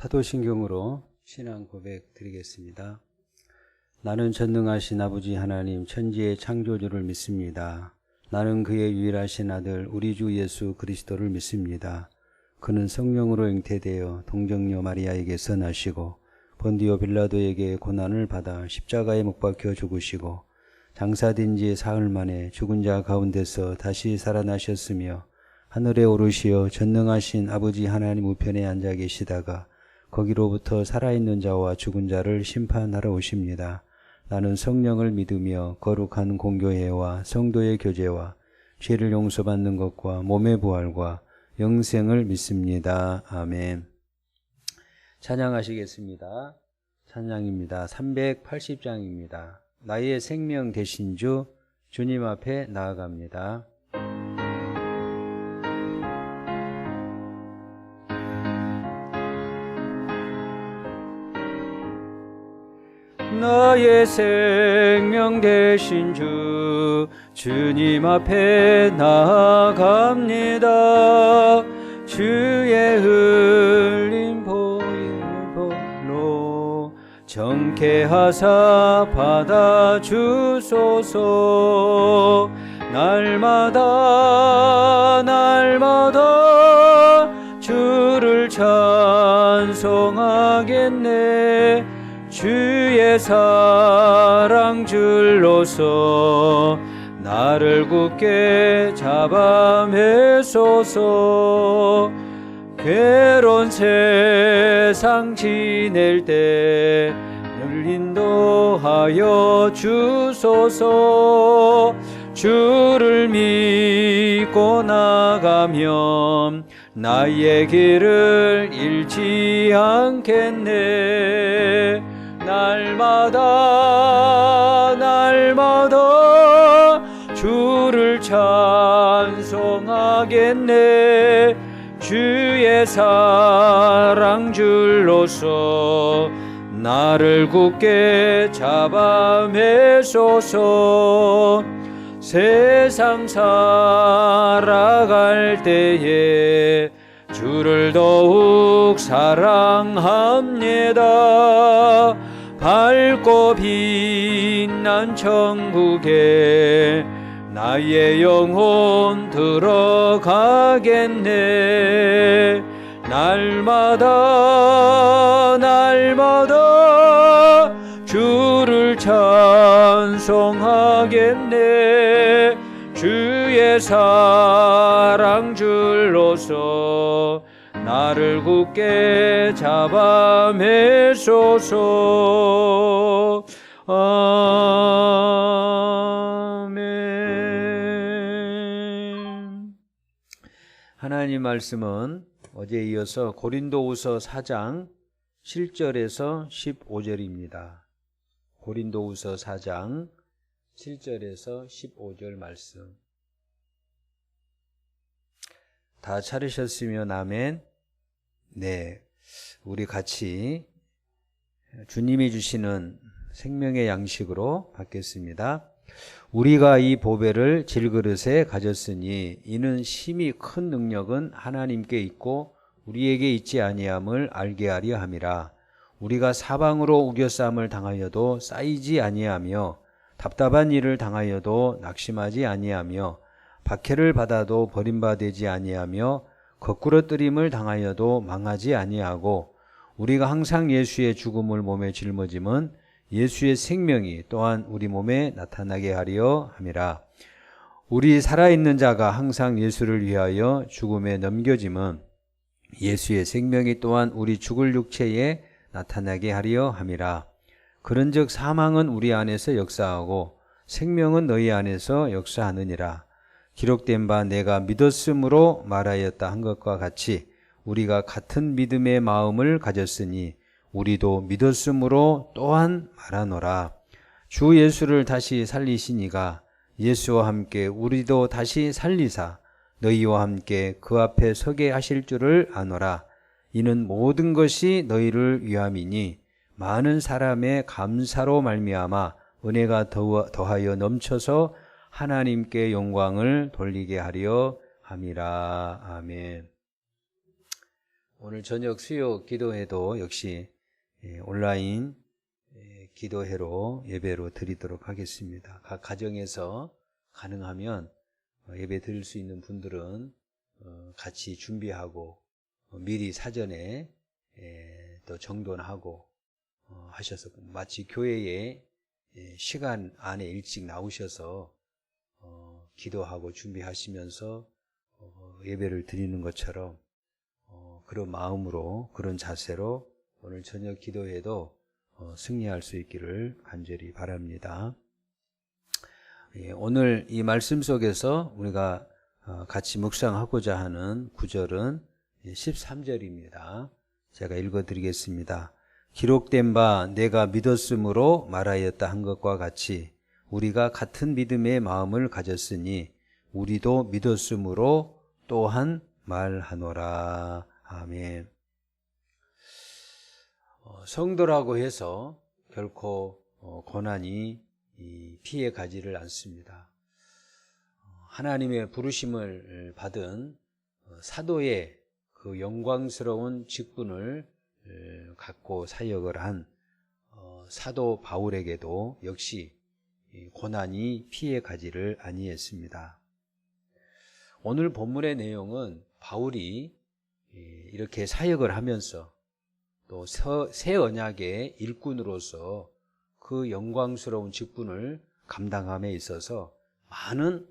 사도신경으로 신앙 고백 드리겠습니다. 나는 전능하신 아버지 하나님 천지의 창조주를 믿습니다. 나는 그의 유일하신 아들 우리 주 예수 그리스도를 믿습니다. 그는 성령으로 잉태되어 동정녀 마리아에게서 나시고 본디오 빌라도에게 고난을 받아 십자가에 못 박혀 죽으시고 장사된 지 사흘 만에 죽은 자 가운데서 다시 살아나셨으며 하늘에 오르시어 전능하신 아버지 하나님 우편에 앉아 계시다가 거기로부터 살아있는 자와 죽은 자를 심판하러 오십니다. 나는 성령을 믿으며 거룩한 공교회와 성도의 교제와 죄를 용서받는 것과 몸의 부활과 영생을 믿습니다. 아멘. 찬양하시겠습니다. 찬양입니다. 380장입니다. 나의 생명 되신 주 주님 앞에 나아갑니다. 나의 생명 되신 주 주님 앞에 나아갑니다. 주의 흘린 보혈로 정케하사 받아주소서. 날마다 주를 찬송하겠네. 주의 사랑 줄로서 나를 굳게 잡아매소서. 괴로운 세상 지낼 때 늘 인도하여 주소서. 주를 믿고 나가면 나의 길을 잃지 않겠네. 날마다 주를 찬송하겠네. 주의 사랑 줄로서 나를 굳게 잡아매소서. 세상 살아갈 때에 주를 더욱 사랑합니다. 밝고 빛난 천국에 나의 영혼 들어가겠네. 날마다 주를 찬송하겠네. 주의 사랑 줄로서 나를 굳게 잡아매소서. 아멘. 하나님 말씀은 어제에 이어서 고린도후서 4장 7절에서 15절입니다. 고린도후서 4장 7절에서 15절 말씀. 다 찾으셨으면 아멘. 네, 우리 같이 주님이 주시는 생명의 양식으로 받겠습니다. 우리가 이 보배를 질그릇에 가졌으니 이는 심히 큰 능력은 하나님께 있고 우리에게 있지 아니함을 알게 하려 함이라. 우리가 사방으로 우겨싸움을 당하여도 쌓이지 아니하며 답답한 일을 당하여도 낙심하지 아니하며 박해를 받아도 버림받지 아니하며 거꾸러뜨림을 당하여도 망하지 아니하고 우리가 항상 예수의 죽음을 몸에 짊어짐은 예수의 생명이 또한 우리 몸에 나타나게 하려 함이라. 우리 살아있는 자가 항상 예수를 위하여 죽음에 넘겨짐은 예수의 생명이 또한 우리 죽을 육체에 나타나게 하려 함이라. 그런즉 사망은 우리 안에서 역사하고 생명은 너희 안에서 역사하느니라. 기록된 바 내가 믿었으므로 말하였다 한 것과 같이 우리가 같은 믿음의 마음을 가졌으니 우리도 믿었으므로 또한 말하노라. 주 예수를 다시 살리시니가 예수와 함께 우리도 다시 살리사 너희와 함께 그 앞에 서게 하실 줄을 아노라. 이는 모든 것이 너희를 위함이니 많은 사람의 감사로 말미암아 은혜가 더하여 넘쳐서 하나님께 영광을 돌리게 하려 함이라. 아멘. 오늘 저녁 수요 기도회도 역시 온라인 기도회로 예배로 드리도록 하겠습니다. 각 가정에서 가능하면 예배 드릴 수 있는 분들은 같이 준비하고 미리 사전에 또 정돈하고 하셔서 마치 교회에 시간 안에 일찍 나오셔서 기도하고 준비하시면서 예배를 드리는 것처럼 그런 마음으로 그런 자세로 오늘 저녁 기도회도 승리할 수 있기를 간절히 바랍니다. 오늘 이 말씀 속에서 우리가 같이 묵상하고자 하는 구절은 13절입니다. 제가 읽어드리겠습니다. 기록된 바 내가 믿었으므로 말하였다 한 것과 같이 우리가 같은 믿음의 마음을 가졌으니 우리도 믿었으므로 또한 말하노라. 아멘. 성도라고 해서 결코 고난이 피해 가지를 않습니다. 하나님의 부르심을 받은 사도의 그 영광스러운 직분을 갖고 사역을 한 사도 바울에게도 역시 고난이 피해 가지를 아니했습니다. 오늘 본문의 내용은 바울이 이렇게 사역을 하면서 또 새 언약의 일꾼으로서 그 영광스러운 직분을 감당함에 있어서 많은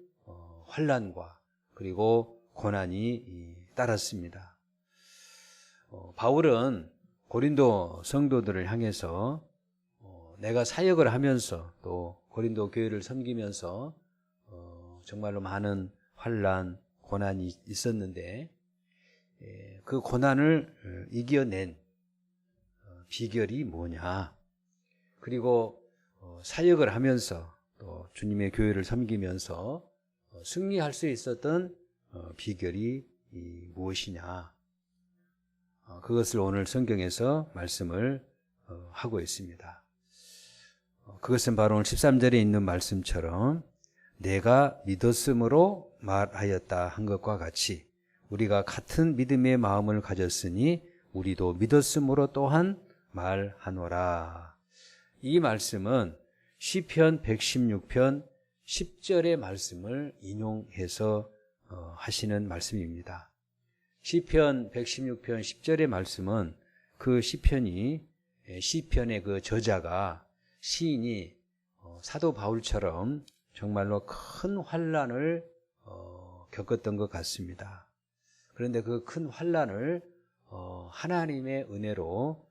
환난과 그리고 고난이 따랐습니다. 바울은 고린도 성도들을 향해서 내가 사역을 하면서 또 고린도 교회를 섬기면서 정말로 많은 환난, 고난이 있었는데 그 고난을 이겨낸 비결이 뭐냐, 그리고 사역을 하면서 또 주님의 교회를 섬기면서 승리할 수 있었던 비결이 무엇이냐, 그것을 오늘 성경에서 말씀을 하고 있습니다. 그것은 바로 오늘 13절에 있는 말씀처럼 내가 믿었으므로 말하였다 한 것과 같이 우리가 같은 믿음의 마음을 가졌으니 우리도 믿었으므로 또한 말하노라. 이 말씀은 시편 116편 10절의 말씀을 인용해서 하시는 말씀입니다. 시편 116편 10절의 말씀은 그 시편의 그 저자가 시인이 사도 바울처럼 정말로 큰 환난을 겪었던 것 같습니다. 그런데 그 큰 환난을 하나님의 은혜로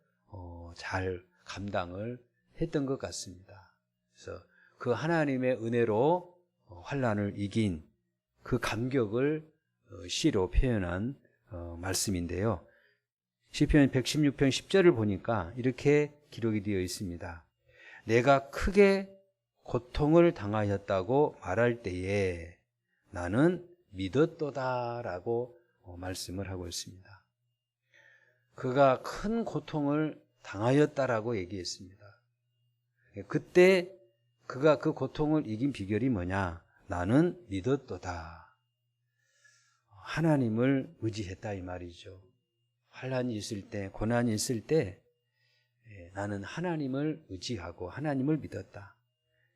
잘 감당을 했던 것 같습니다. 그래서 그 하나님의 은혜로 환난을 이긴 그 감격을 시로 표현한 말씀인데요. 시편 116편 10절을 보니까 이렇게 기록이 되어 있습니다. 내가 크게 고통을 당하였다고 말할 때에 나는 믿었도다 라고 말씀을 하고 있습니다. 그가 큰 고통을 당하였다라고 얘기했습니다. 그때 그가 그 고통을 이긴 비결이 뭐냐? 나는 믿었도다. 하나님을 의지했다 이 말이죠. 환난이 있을 때, 고난이 있을 때 나는 하나님을 의지하고 하나님을 믿었다.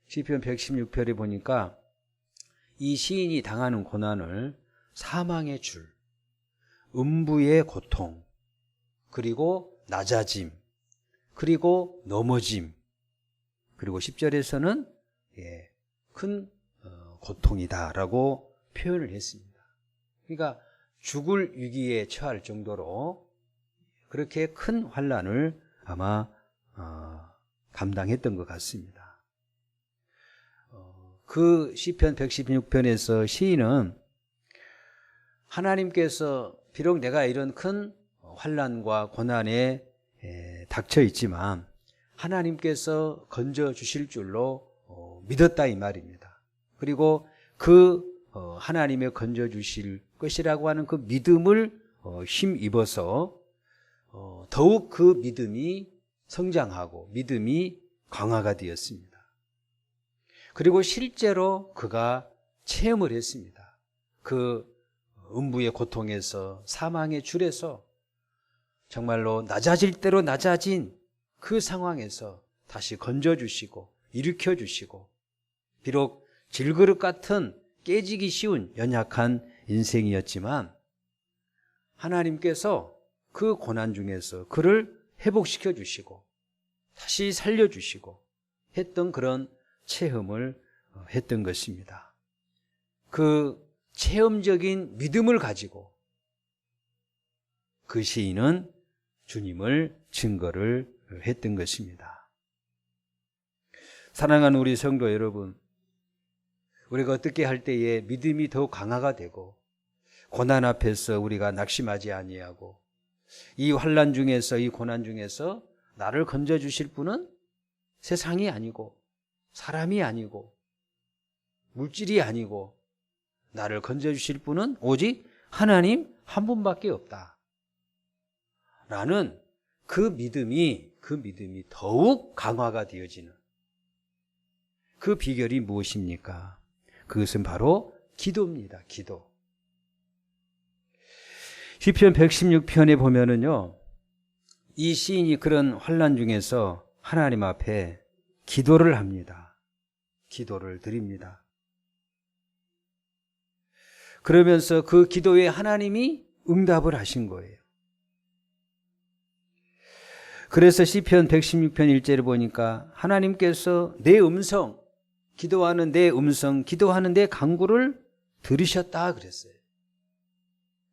시편 116편에 보니까 이 시인이 당하는 고난을 사망의 줄, 음부의 고통, 그리고 낮아짐, 그리고 넘어짐, 그리고 10절에서는 큰 고통이다라고 표현을 했습니다. 그러니까 죽을 위기에 처할 정도로 그렇게 큰 환난을 아마 감당했던 것 같습니다. 그 시편 116편에서 시인은 하나님께서 비록 내가 이런 큰 환난과 고난에 닥쳐 있지만 하나님께서 건져주실 줄로 믿었다 이 말입니다. 그리고 그 하나님의 건져주실 것이라고 하는 그 믿음을 힘입어서 더욱 그 믿음이 성장하고 믿음이 강화가 되었습니다. 그리고 실제로 그가 체험을 했습니다. 그 음부의 고통에서 사망의 줄에서 정말로 낮아질 대로 낮아진 그 상황에서 다시 건져주시고 일으켜주시고, 비록 질그릇 같은 깨지기 쉬운 연약한 인생이었지만 하나님께서 그 고난 중에서 그를 회복시켜 주시고 다시 살려주시고 했던 그런 체험을 했던 것입니다. 그 체험적인 믿음을 가지고 그 시인은 주님을 증거를 했던 것입니다. 사랑하는 우리 성도 여러분, 우리가 어떻게 할 때에 믿음이 더 강화가 되고 고난 앞에서 우리가 낙심하지 아니하고 이 환난 중에서, 이 고난 중에서 나를 건져주실 분은 세상이 아니고 사람이 아니고 물질이 아니고 나를 건져주실 분은 오직 하나님 한 분밖에 없다 라는 그 믿음이 더욱 강화가 되어지는 그 비결이 무엇입니까? 그것은 바로 기도입니다. 기도. 시편 116편에 보면은요, 이 시인이 그런 환난 중에서 하나님 앞에 기도를 합니다. 기도를 드립니다. 그러면서 그 기도에 하나님이 응답을 하신 거예요. 그래서 시편 116편 1절을 보니까 하나님께서 내 음성, 기도하는 내 음성, 기도하는 내 간구를 들으셨다 그랬어요.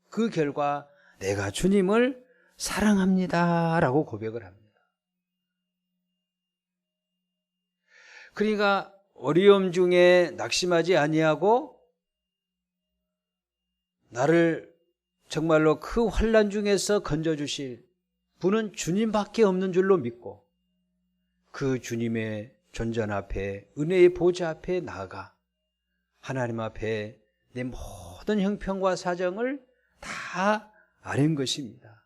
그 결과 내가 주님을 사랑합니다 라고 고백을 합니다. 그러니까 어려움 중에 낙심하지 아니하고 나를 정말로 그 환난 중에서 건져주실 분은 주님밖에 없는 줄로 믿고 그 주님의 존전 앞에, 은혜의 보좌 앞에 나아가 하나님 앞에 내 모든 형편과 사정을 다 아는 것입니다.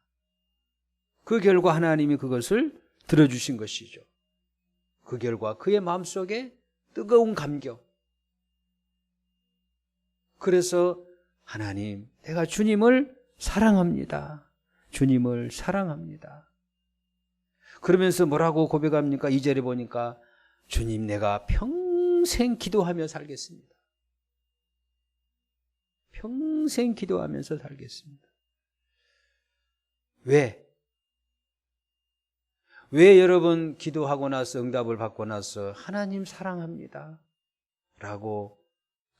그 결과 하나님이 그것을 들어주신 것이죠. 그 결과 그의 마음속에 뜨거운 감격. 그래서 하나님, 내가 주님을 사랑합니다. 주님을 사랑합니다. 그러면서 뭐라고 고백합니까? 2절에 보니까 주님, 내가 평생 기도하며 살겠습니다. 평생 기도하면서 살겠습니다. 왜? 왜 여러분 기도하고 나서 응답을 받고 나서 하나님 사랑합니다 라고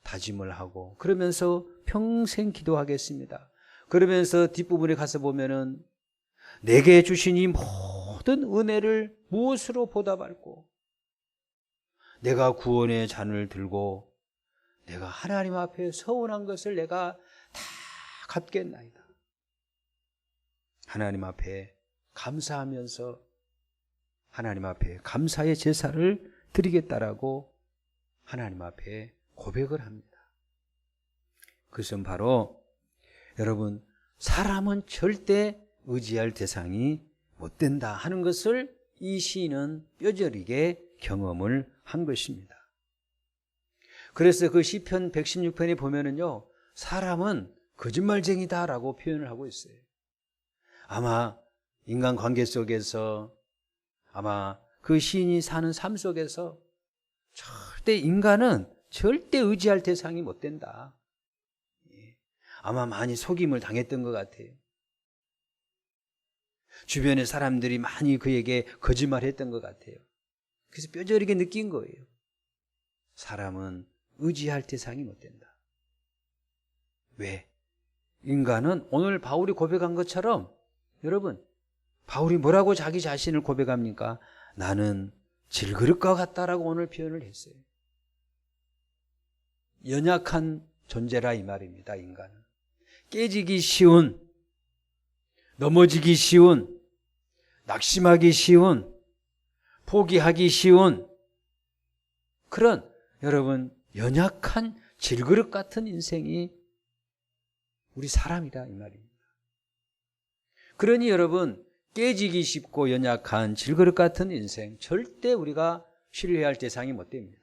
다짐을 하고 그러면서 평생 기도하겠습니다. 그러면서 뒷부분에 가서 보면은 내게 주신 이 모든 은혜를 무엇으로 보답할고 내가 구원의 잔을 들고 내가 하나님 앞에 서운한 것을 내가 다 갚겠나이다. 하나님 앞에 감사하면서 하나님 앞에 감사의 제사를 드리겠다라고 하나님 앞에 고백을 합니다. 그것은 바로 여러분, 사람은 절대 의지할 대상이 못 된다 하는 것을 이 시인은 뼈저리게 경험을 한 것입니다. 그래서 그 시편 116편에 보면은요, 사람은 거짓말쟁이다라고 표현을 하고 있어요. 아마 인간관계 속에서, 아마 그 시인이 사는 삶 속에서 절대 인간은 절대 의지할 대상이 못 된다. 아마 많이 속임을 당했던 것 같아요. 주변의 사람들이 많이 그에게 거짓말했던 것 같아요. 그래서 뼈저리게 느낀 거예요. 사람은 의지할 대상이 못 된다. 왜? 인간은 오늘 바울이 고백한 것처럼 여러분, 바울이 뭐라고 자기 자신을 고백합니까? 나는 질그릇과 같다라고 오늘 표현을 했어요. 연약한 존재라 이 말입니다. 인간은 깨지기 쉬운, 넘어지기 쉬운, 낙심하기 쉬운, 포기하기 쉬운 그런 여러분 연약한 질그릇 같은 인생이 우리 사람이다 이 말입니다. 그러니 여러분, 깨지기 쉽고 연약한 질그릇 같은 인생 절대 우리가 신뢰할 대상이 못 됩니다.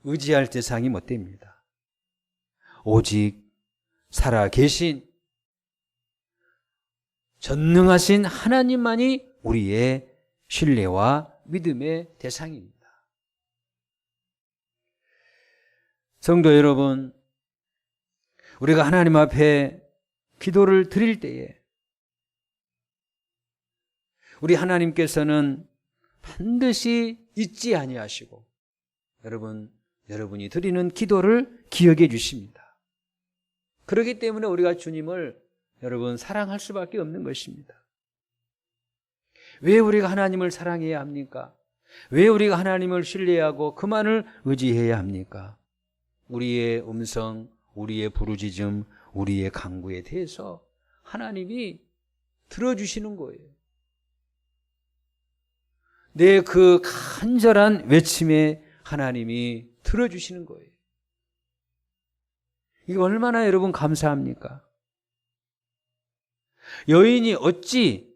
의지할 대상이 못 됩니다. 오직 살아계신 전능하신 하나님만이 우리의 신뢰와 믿음의 대상입니다. 성도 여러분, 우리가 하나님 앞에 기도를 드릴 때에 우리 하나님께서는 반드시 잊지 아니하시고 여러분이 드리는 기도를 기억해 주십니다. 그렇기 때문에 우리가 주님을 여러분 사랑할 수밖에 없는 것입니다. 왜 우리가 하나님을 사랑해야 합니까? 왜 우리가 하나님을 신뢰하고 그만을 의지해야 합니까? 우리의 음성, 우리의 부르짖음, 우리의 간구에 대해서 하나님이 들어주시는 거예요. 내 그 간절한 외침에 하나님이 들어주시는 거예요. 이거 얼마나 여러분 감사합니까? 여인이 어찌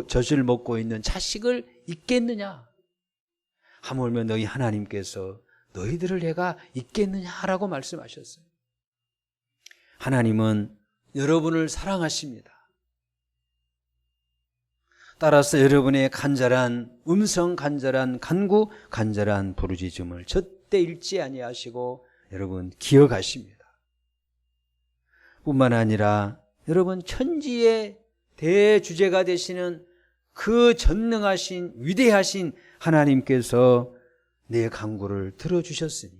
젖을 먹고 있는 자식을 잊겠느냐? 하물며 너희 하나님께서 너희들을 내가 잊겠느냐라고 말씀하셨어요. 하나님은 여러분을 사랑하십니다. 따라서 여러분의 간절한 음성, 간절한 간구, 간절한 부르짖음을 절대 잊지 아니하시고 여러분 기억하십니다. 뿐만 아니라 여러분 천지의 대주제가 되시는 그 전능하신 위대하신 하나님께서 내 간구를 들어주셨으니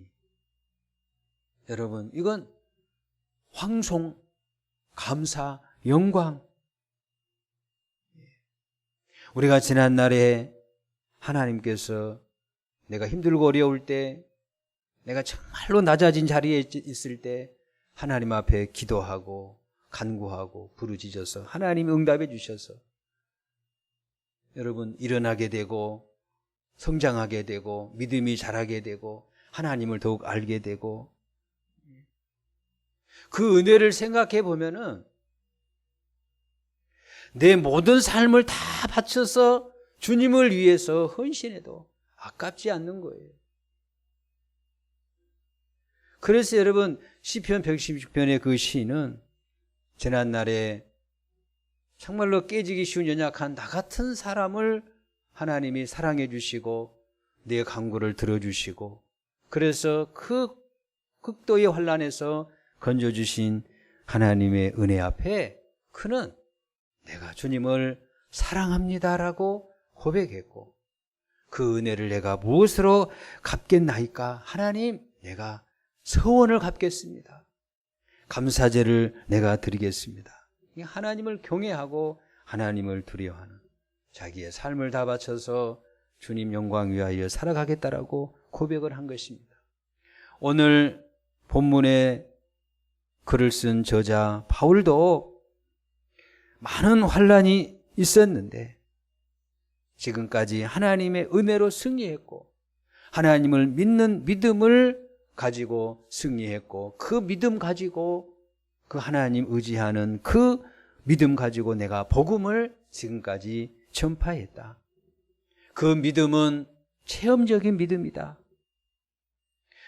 여러분 이건 황송, 감사, 영광. 우리가 지난날에 하나님께서 내가 힘들고 어려울 때, 내가 정말로 낮아진 자리에 있을 때 하나님 앞에 기도하고 간구하고 부르짖어서 하나님이 응답해 주셔서 여러분 일어나게 되고 성장하게 되고 믿음이 자라게 되고 하나님을 더욱 알게 되고, 그 은혜를 생각해 보면은 내 모든 삶을 다 바쳐서 주님을 위해서 헌신해도 아깝지 않는 거예요. 그래서 여러분 시편 116편의 그 시인은 지난날에 정말로 깨지기 쉬운 연약한 나 같은 사람을 하나님이 사랑해 주시고 내 간구를 들어주시고 그래서 그 극도의 환난에서 건져주신 하나님의 은혜 앞에 그는 내가 주님을 사랑합니다라고 고백했고, 그 은혜를 내가 무엇으로 갚겠나이까? 하나님, 내가 서원을 갚겠습니다. 감사제를 내가 드리겠습니다. 하나님을 경외하고 하나님을 두려워하는 자기의 삶을 다 바쳐서 주님 영광 위하여 살아가겠다라고 고백을 한 것입니다. 오늘 본문에 글을 쓴 저자 바울도 많은 환난이 있었는데 지금까지 하나님의 은혜로 승리했고 하나님을 믿는 믿음을 가지고 승리했고, 그 믿음 가지고 그 하나님 의지하는 그 믿음 가지고 내가 복음을 지금까지 전파했다. 그 믿음은 체험적인 믿음이다.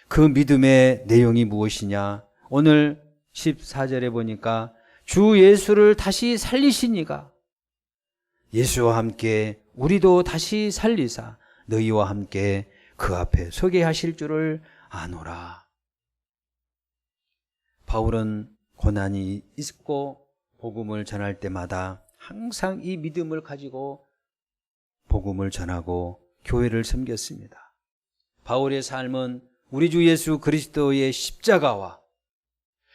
그 믿음의 내용이 무엇이냐? 오늘 14절에 보니까 주 예수를 다시 살리시니가 예수와 함께 우리도 다시 살리사 너희와 함께 그 앞에 서게 하실 줄을 아노라. 바울은 고난이 있고 복음을 전할 때마다 항상 이 믿음을 가지고 복음을 전하고 교회를 섬겼습니다. 바울의 삶은 우리 주 예수 그리스도의 십자가와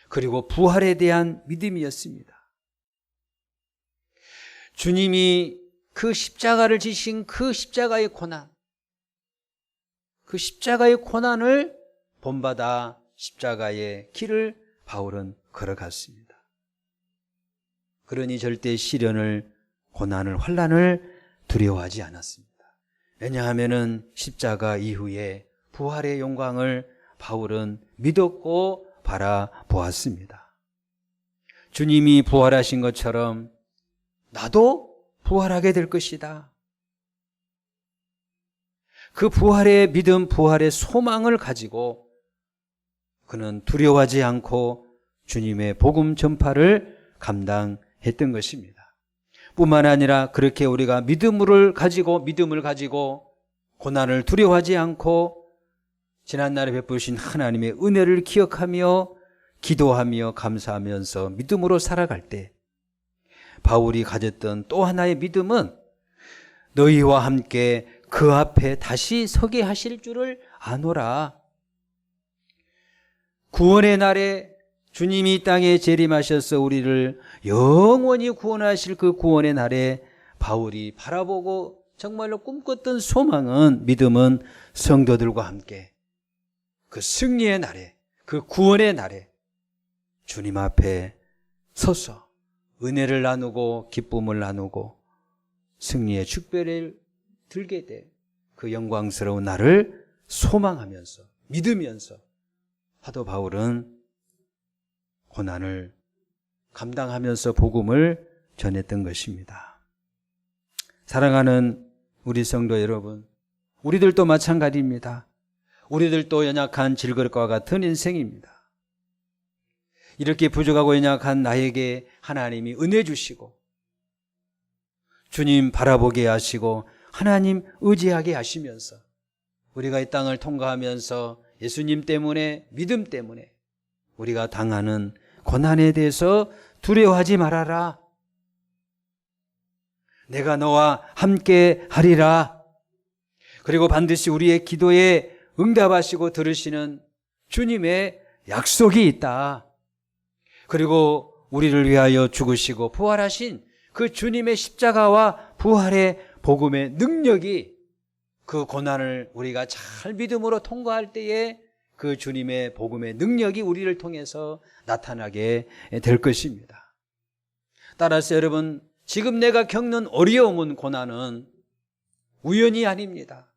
그리고 부활에 대한 믿음이었습니다. 주님이 그 십자가를 지신 그 십자가의 고난, 그 십자가의 고난을 본받아 십자가의 길을 바울은 걸어갔습니다. 그러니 절대 시련을, 고난을, 환난을 두려워하지 않았습니다. 왜냐하면은 십자가 이후에 부활의 영광을 바울은 믿었고 바라보았습니다. 주님이 부활하신 것처럼 나도 부활하게 될 것이다. 그 부활의 믿음, 부활의 소망을 가지고 그는 두려워하지 않고 주님의 복음 전파를 감당해 했던 것입니다. 뿐만 아니라 그렇게 우리가 믿음을 가지고 고난을 두려워하지 않고 지난날에 베푸신 하나님의 은혜를 기억하며 기도하며 감사하면서 믿음으로 살아갈 때 바울이 가졌던 또 하나의 믿음은 너희와 함께 그 앞에 다시 서게 하실 줄을 아노라. 구원의 날에 주님이 이 땅에 재림하셔서 우리를 영원히 구원하실 그 구원의 날에 바울이 바라보고 정말로 꿈꿨던 소망은, 믿음은 성도들과 함께 그 승리의 날에, 그 구원의 날에 주님 앞에 서서 은혜를 나누고 기쁨을 나누고 승리의 축배를 들게 될 그 영광스러운 날을 소망하면서 믿으면서 사도 바울은 고난을 감당하면서 복음을 전했던 것입니다. 사랑하는 우리 성도 여러분, 우리들도 마찬가지입니다. 우리들도 연약한 질그릇과 같은 인생입니다. 이렇게 부족하고 연약한 나에게 하나님이 은혜 주시고 주님 바라보게 하시고 하나님 의지하게 하시면서 우리가 이 땅을 통과하면서 예수님 때문에, 믿음 때문에 우리가 당하는 고난에 대해서 두려워하지 말아라. 내가 너와 함께 하리라. 그리고 반드시 우리의 기도에 응답하시고 들으시는 주님의 약속이 있다. 그리고 우리를 위하여 죽으시고 부활하신 그 주님의 십자가와 부활의 복음의 능력이 그 고난을 우리가 잘 믿음으로 통과할 때에 그 주님의 복음의 능력이 우리를 통해서 나타나게 될 것입니다. 따라서 여러분, 지금 내가 겪는 어려움은, 고난은 우연이 아닙니다.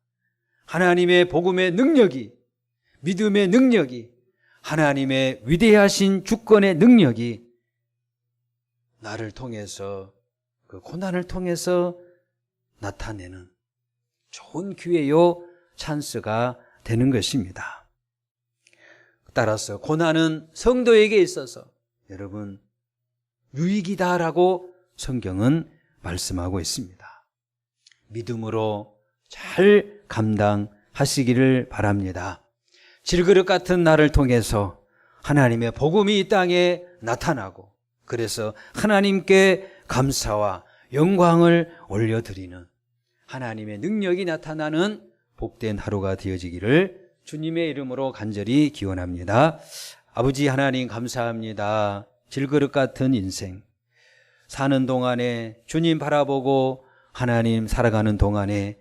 하나님의 복음의 능력이, 믿음의 능력이, 하나님의 위대하신 주권의 능력이 나를 통해서, 그 고난을 통해서 나타내는 좋은 기회요, 찬스가 되는 것입니다. 따라서 고난은 성도에게 있어서 여러분 유익이다라고 성경은 말씀하고 있습니다. 믿음으로 잘 감당하시기를 바랍니다. 질그릇 같은 나를 통해서 하나님의 복음이 이 땅에 나타나고, 그래서 하나님께 감사와 영광을 올려드리는 하나님의 능력이 나타나는 복된 하루가 되어지기를 주님의 이름으로 간절히 기원합니다. 아버지 하나님, 감사합니다. 질그릇 같은 인생 사는 동안에, 주님 바라보고 하나님 살아가는 동안에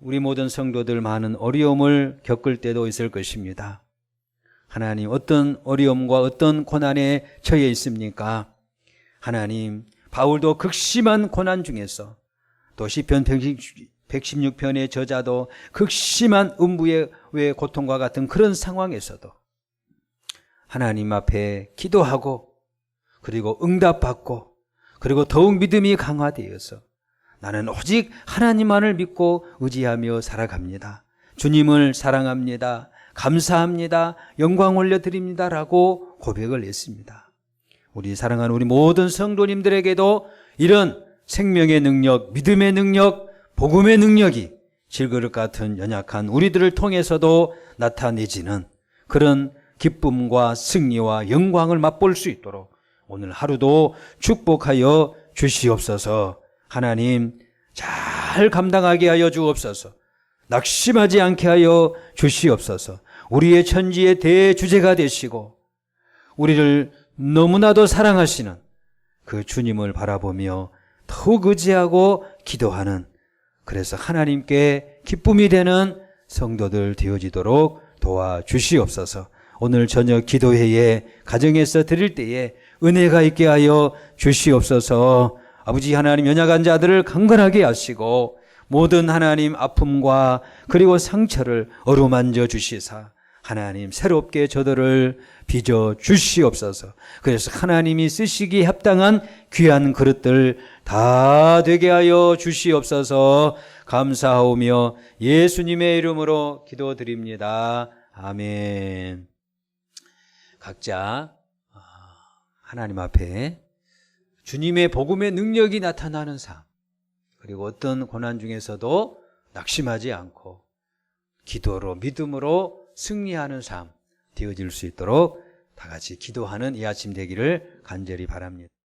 우리 모든 성도들 많은 어려움을 겪을 때도 있을 것입니다. 하나님, 어떤 어려움과 어떤 고난에 처해 있습니까? 하나님, 바울도 극심한 고난 중에서, 또 시편 116편의 저자도 극심한 음부의 고통과 같은 그런 상황에서도 하나님 앞에 기도하고, 그리고 응답받고, 그리고 더욱 믿음이 강화되어서 나는 오직 하나님만을 믿고 의지하며 살아갑니다. 주님을 사랑합니다. 감사합니다. 영광 올려드립니다라고 고백을 했습니다. 우리 사랑하는 우리 모든 성도님들에게도 이런 생명의 능력, 믿음의 능력, 복음의 능력이 질그릇 같은 연약한 우리들을 통해서도 나타내지는 그런 기쁨과 승리와 영광을 맛볼 수 있도록 오늘 하루도 축복하여 주시옵소서. 하나님, 잘 감당하게 하여 주옵소서. 낙심하지 않게 하여 주시옵소서. 우리의 천지의 대주제가 되시고 우리를 너무나도 사랑하시는 그 주님을 바라보며 더욱 의지하고 기도하는, 그래서 하나님께 기쁨이 되는 성도들 되어지도록 도와주시옵소서. 오늘 저녁 기도회에 가정에서 드릴 때에 은혜가 있게 하여 주시옵소서. 아버지 하나님, 연약한 자들을 강건하게 하시고 모든 하나님 아픔과 그리고 상처를 어루만져 주시사 하나님 새롭게 저들을 빚어 주시옵소서. 그래서 하나님이 쓰시기에 합당한 귀한 그릇들 다 되게 하여 주시옵소서. 감사하오며 예수님의 이름으로 기도드립니다. 아멘. 각자 하나님 앞에 주님의 복음의 능력이 나타나는 삶, 그리고 어떤 고난 중에서도 낙심하지 않고 기도로 믿음으로 승리하는 삶 되어질 수 있도록 다 같이 기도하는 이 아침 되기를 간절히 바랍니다.